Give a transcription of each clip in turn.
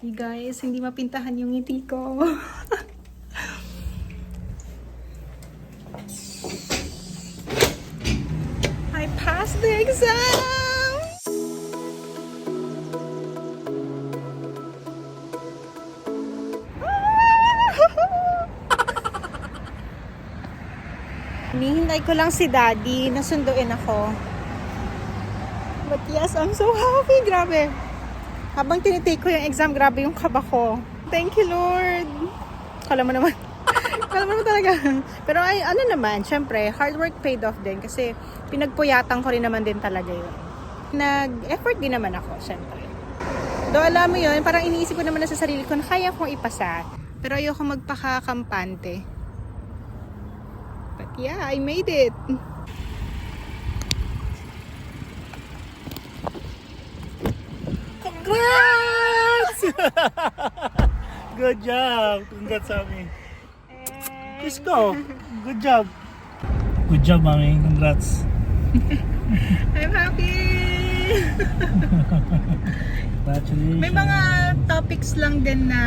You guys, hindi mapintahan yung ngiti ko. I passed the exam! Hinihintay ko lang si Daddy, nasunduin ako. But yes, I'm so happy, grabe. Habang tinitake ko yung exam, grabe yung kaba ko. Thank you, Lord. Kala mo naman. Kala mo naman talaga. Pero ay, ano naman, syempre, hard work paid off din kasi pinagpuyatan ko rin naman din talaga yun. Nag-effort din naman ako, syempre. Do alam mo yun, parang iniisip ko naman na sa sarili ko na kaya kong ipasa. Pero ayoko magpakakampante. But yeah, I made it. Congrats! Good job! Congrats, Mami. Let's go. Good job. Good job, Mami. Congrats. I'm happy! Congratulations. May mga topics lang din na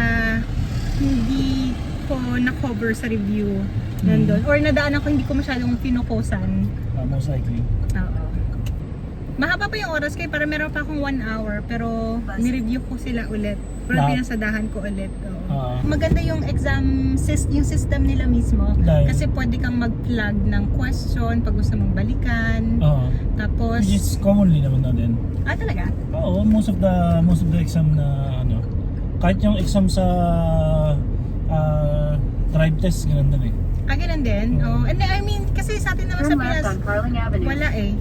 hindi ko na-cover sa review nandun. Or nadaan ako, hindi ko masyadong pinukusan. Most likely. Oo. Mahaba pa yung oras kayo, para meron pa akong 1 hour. Pero nireview ko sila ulit. Pero Lahat? pinasadahan ko ulit. Oo. Oo. Maganda yung yung system nila mismo. Dahil? Kasi pwede kang mag-plug ng question pag gusto mong balikan. Oo. Tapos... Which is commonly naman na din. talaga? Oo, most of the exam na ano, kahit yung exam sa drive test, ganun din eh. Ganun din? Oh. And I mean, kasi sa atin naman sa Pinas, wala eh.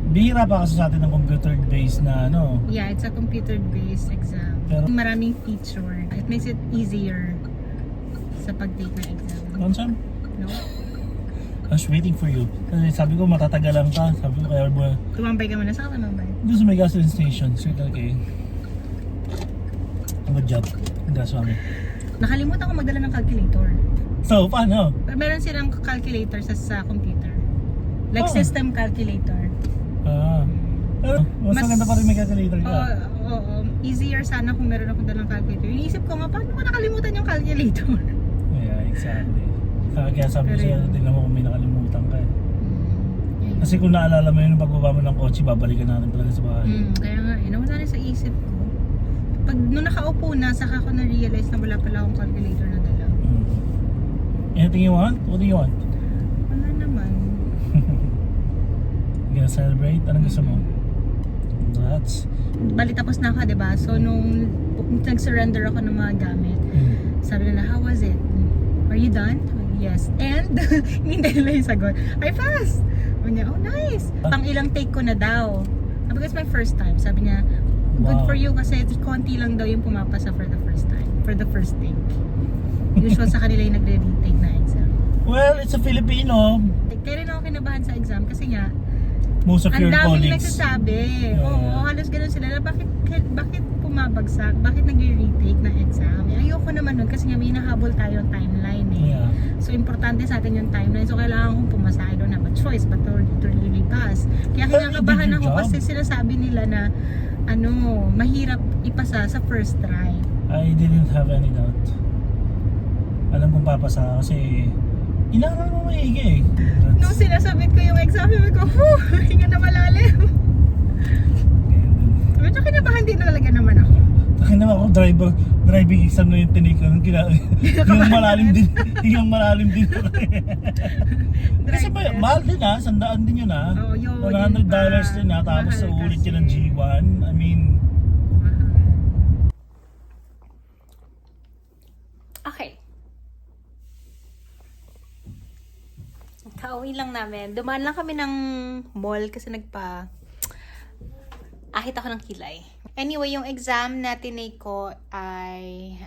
Bihira pa kasi sa atin ng computer-based na ano. Yeah, it's a computer-based exam. Pero- Maraming feature. It makes it easier sa pag-take ng exam. Consam? No? I was waiting for you. Kasi sabi ko matatagalan ka. Sabi ko kaya mo Tumambay ka muna sa akin, tumambay. doon sa may gasoline station. So okay. Good job. Congrats, Mami. Nakalimutan ko magdala ng calculator. So, paano? Pero meron silang calculator sa computer. Like Oh. system calculator. Pero mas maganda pa rin may calculator ka. Oo. Easier sana kung meron akong dalang calculator. Iniisip ko nga, paano ko nakalimutan yung calculator? Yeah, exactly. Kaya sabi ko Pero sa'yo, yun. tingnan mo kung may nakalimutan ka eh. Yun. Kasi kung naalala mo yun, yung pagbaba mo ng kotse, babalikan natin talaga sa bahay. Kaya nga, nawala rin sa isip ko. Nung nakaupo na, saka ko na-realize na wala pala akong calculator na dala. Anything you want? What do you want? Wala naman. You gonna celebrate? Anong gusto mo? Congrats. Bali tapos na ako, diba? So, nung nag-surrender ako ng mga gamit, sabi na, how was it? Are you done? Yes. And, hindi nila yung sagot. I passed! Sabi niya, oh nice! Pang ilang take ko na daw. Sabi ko, it's my first time. Sabi niya, good Wow. for you kasi konti lang daw yung pumapasa for the first time. For the first take. Usual sa kanila yung nagre-retake na exam. Well, it's a Filipino. Kaya rin ako kinabahan sa exam kasi nga, Most of ang your daming colleagues. nagsasabi. Yeah. Oo, halos ganun sila. Na bakit pumabagsak? Bakit nagre-retake ng exam? Ayoko naman nun kasi nga may nahabol tayong timeline eh. Yeah. So, importante sa atin yung timeline. So, kailangan kong pumasa. I don't have a choice but to really pass. Kaya Well, you kinakabahan did your ako job. kasi sinasabi nila na mahirap ipasa sa first try. I didn't have any doubt. Alam kong papasa kasi inaral mo maigi eh. Nung sinasabit ko yung exam, sabi ko, hinga na malalim. Medyo kinabahan din talaga naman ako. Takin naman ako, driving exam na yung tinake ko. Yung malalim din. Yung malalim din. Kasi mahal din ha, 100 din yun ha. Oo, yun, $100 yun pa. din ha, tapos sa Mahal ulit kasi. yun ng G1. I mean, Okay. Kauwi lang namin. Dumaan lang kami ng mall kasi ahit ako ng kilay. Anyway, yung exam na tinake ko ay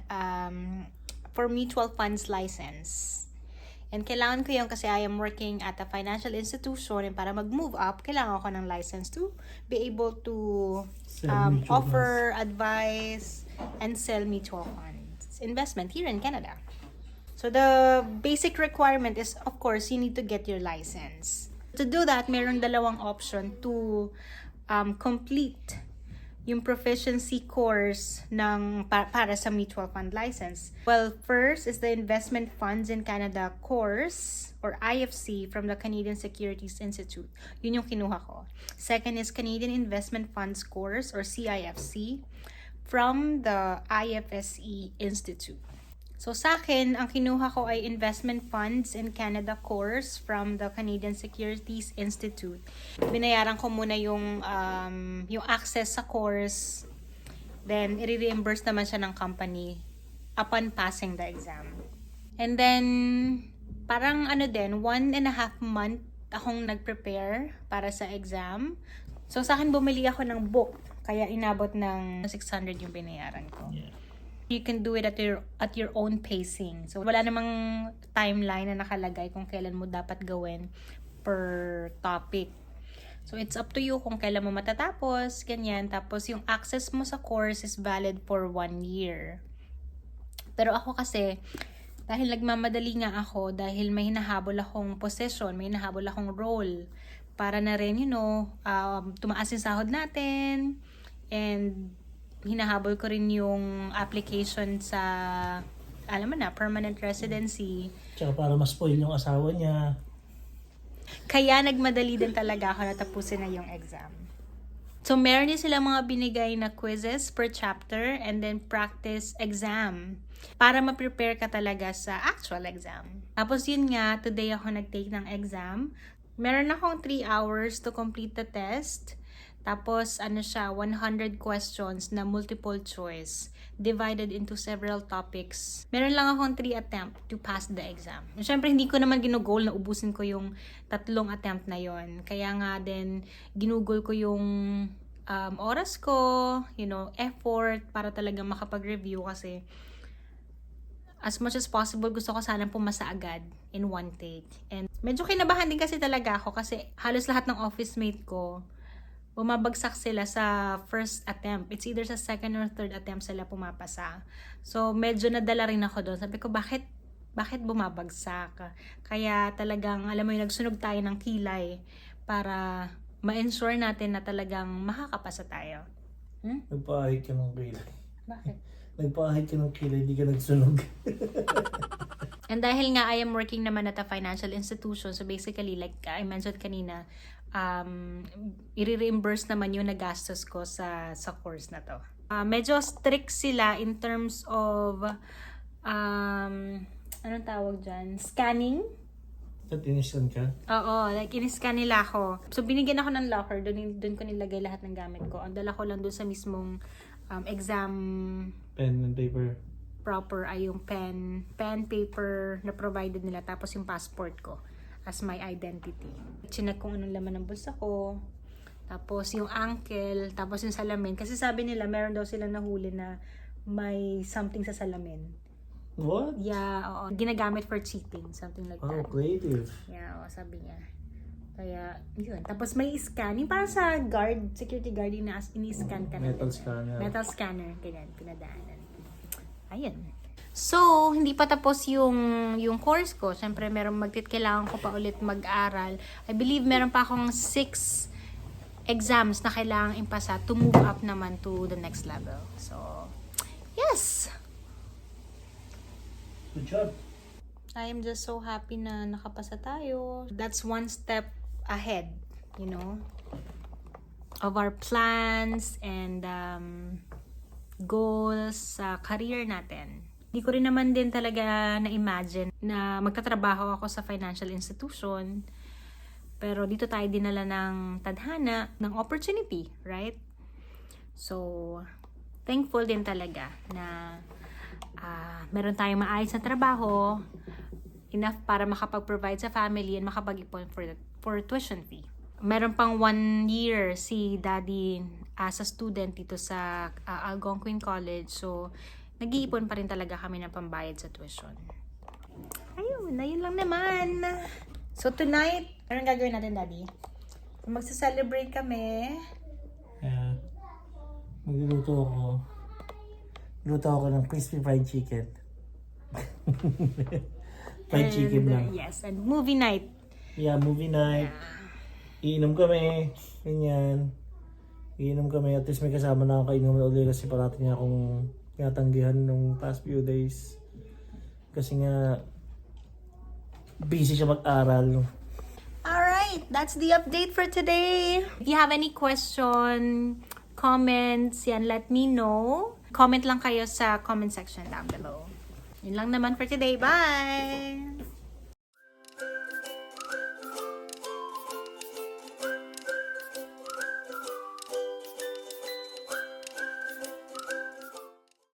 for mutual funds license. And kailangan ko yun kasi I am working at a financial institution and para mag-move up, kailangan ko ng license to be able to Sell mutual offer advice and sell mutual funds investment here in Canada. So the basic requirement is, of course, you need to get your license. To do that, mayroong dalawang option to complete yung proficiency course para sa mutual fund license. Well, first is the Investment Funds in Canada course or IFC from the Canadian Securities Institute. Yun yung kinuha ko. Second is Canadian Investment Funds course or CIFC from the IFSE Institute. So sa akin, ang kinuha ko ay Investment Funds in Canada course from the Canadian Securities Institute. Binayaran ko muna yung access sa course. Then, i-reimburse naman siya ng company upon passing the exam. And then, parang 1.5 month akong nag-prepare para sa exam. So sa akin, bumili ako ng book. Kaya inabot ng 600 yung binayaran ko. Yeah. You can do it at your own pacing. So, wala namang timeline na nakalagay kung kailan mo dapat gawin per topic. So, it's up to you kung kailan mo matatapos, ganyan. Tapos, yung access mo sa course is valid for 1 year. Pero ako kasi, dahil nagmamadali nga ako, dahil may hinahabol akong position, may hinahabol akong role, para na rin, tumaas yung sahod natin, and hinahabol ko rin yung application sa, alam mo na, permanent residency. Tsaka para ma-spoil yung asawa niya. Kaya nagmadali din talaga ako na tapusin na yung exam. So, meron din sila mga binigay na quizzes per chapter and then practice exam para ma-prepare ka talaga sa actual exam. Tapos yun nga, today ako nag-take ng exam. Meron akong 3 hours to complete the test. Tapos, 100 questions na multiple choice, divided into several topics. Meron lang akong 3 attempt to pass the exam. Siyempre, hindi ko naman ginugol na ubusin ko yung 3 attempt na yon. Kaya nga din, ginugol ko yung oras ko, effort, para talaga makapag-review kasi as much as possible, gusto ko sanang pumasa agad in one take. And medyo kinabahan din kasi talaga ako kasi halos lahat ng office mate ko, bumabagsak sila sa first attempt. It's either sa second or third attempt sila pumapasa. So, medyo nadala rin ako doon. Sabi ko, bakit bumabagsak? Kaya talagang, alam mo yung nagsunog tayo ng kilay para ma-ensure natin na talagang makakapasa tayo. Nagpaahit ka ng kilay. Bakit? Nagpaahit ka ng kilay, hindi ka nagsunog. And dahil nga I am working naman at a financial institution, so basically, like I mentioned kanina, i-reimburse naman yung nagastos ko sa course na to. Medyo strict sila in terms of anong tawag dyan? Scanning. At iniskan ka? Oo, like in-scan nila ako. So binigyan ako ng locker, doon ko nilagay lahat ng gamit ko. Ang dala ko lang doon sa mismong exam Pen and paper. proper ay yung pen, paper na provided nila, tapos yung passport ko as my identity. Chinek kung anong laman ng bulsa ko, tapos yung ankle, tapos yung salamin. Kasi sabi nila, meron daw sila nahuli na may something sa salamin. What? Yeah, oo. Ginagamit for cheating, something like Oh, that. creative. Yeah, oo, sabi niya. Kaya, yun. Tapos may scan, yung parang sa guard, security guard, yung ini-scan ka na. Metal scanner. Metal scanner, ganyan, pinadaanan. Ayun. So, hindi pa tapos yung course ko. Siyempre, kailangan ko pa ulit mag-aral. I believe meron pa akong 6 exams na kailangan impasa to move up naman to the next level. So, yes! Good job. I am just so happy na nakapasa tayo. That's one step ahead, of our plans and goals sa career natin. Hindi ko rin naman din talaga na-imagine na magtatrabaho ako sa financial institution. Pero dito tayo dinala ng tadhana, ng opportunity, right? So, thankful din talaga na meron tayong maayos na trabaho, enough para makapag-provide sa family and makapag-ipon for tuition fee. Meron pang 1 year si Daddy as a student dito sa Algonquin College. So, nag-iipon pa rin talaga kami ng pambayad sa tuition. Ayun lang naman. So, tonight, anong gagawin natin, Daddy? Magsa-celebrate kami. Magluluto ako. Luto ako ng crispy fried chicken. Fried chicken lang. Yes, and movie night. Yeah, movie night. Iinom kami. Ganyan. Iinom kami, at least may kasama na ako kainuman ulit kasi parati niya akong tinatanggihan nung past few days. Kasi nga, busy siya mag-aral. Alright, that's the update for today. If you have any question, comments, yan, let me know. Comment lang kayo sa comment section down below. Yun lang naman for today. Bye!